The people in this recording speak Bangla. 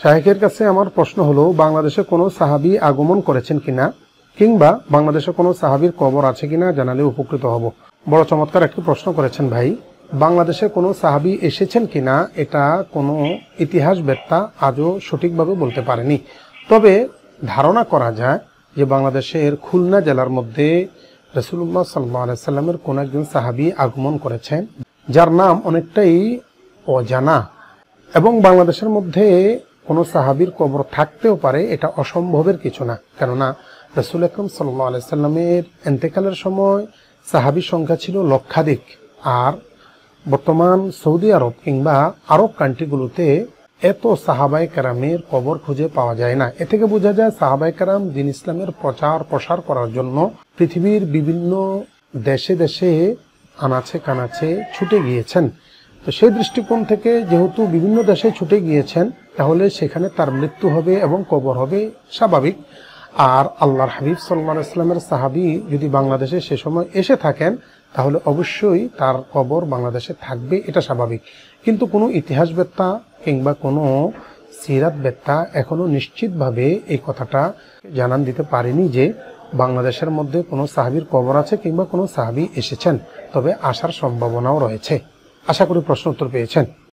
শায়েখের কাছে আমার প্রশ্ন হলো, বাংলাদেশে কোনো সাহাবী আগমন করেছেন কিনা, কিংবা বাংলাদেশে কোনো সাহাবীর কবর আছে কিনা জানালে উপকৃত হব। বড় চমৎকার একটি প্রশ্ন করেছেন ভাই। বাংলাদেশে কোনো সাহাবী এসেছেন কিনা এটা কোনো ইতিহাসবেত্তা আজও সঠিকভাবে বলতে পারেনি। তবে ধারণা করা যায় যে বাংলাদেশের খুলনা জেলার মধ্যে রাসূলুল্লাহ সাল্লাল্লাহু আলাইহি সাল্লামের কোন একজন সাহাবী আগমন করেছেন, যার নাম অনেকটাই অজানা। এবং বাংলাদেশের মধ্যে কোনো সাহাবীর কবর থাকতেও পারে, এটা অসম্ভবের কিছু না। কেননা রাসূল আকরাম সাল্লাল্লাহু আলাইহি সাল্লামের ইন্তেকালের সময় সাহাবীর সংখ্যা ছিল লক্ষাধিক। আর বর্তমান সৌদি আরব কিংবা আরব কান্ট্রিগুলোতে এত সাহাবায়ে কেরামের কবর খুঁজে পাওয়া যায় না। এ থেকে বোঝা যায় সাহাবায়ে কেরাম দ্বীন ইসলামের প্রচার প্রসার করার জন্য পৃথিবীর বিভিন্ন দেশে দেশে আনাচে কানাচে ছুটে গিয়েছেন। তো সেই দৃষ্টিকোণ থেকে যেহেতু বিভিন্ন দেশে ছুটে গিয়েছেন, তাহলে সেখানে তার মৃত্যু হবে এবং কবর হবে স্বাভাবিক। আর আল্লাহর হাবিব সাল্লাল্লাহু আলাইহি ওয়াসাল্লামের সাহাবী যদি বাংলাদেশে সে সময় এসে থাকেন, তাহলে অবশ্যই তার কবর বাংলাদেশে থাকবে, এটা স্বাভাবিক। কিন্তু কোনো ইতিহাসবেত্তা কিংবা কোনো সিরাতবেত্তা এখনো নিশ্চিতভাবে এই কথাটা জানান দিতে পারেনি যে বাংলাদেশের মধ্যে কোনো সাহাবীর কবর আছে কিংবা কোনো সাহাবী এসেছেন। তবে আসার সম্ভাবনাও রয়েছে। আশা করি প্রশ্ন উত্তর পেয়েছেন।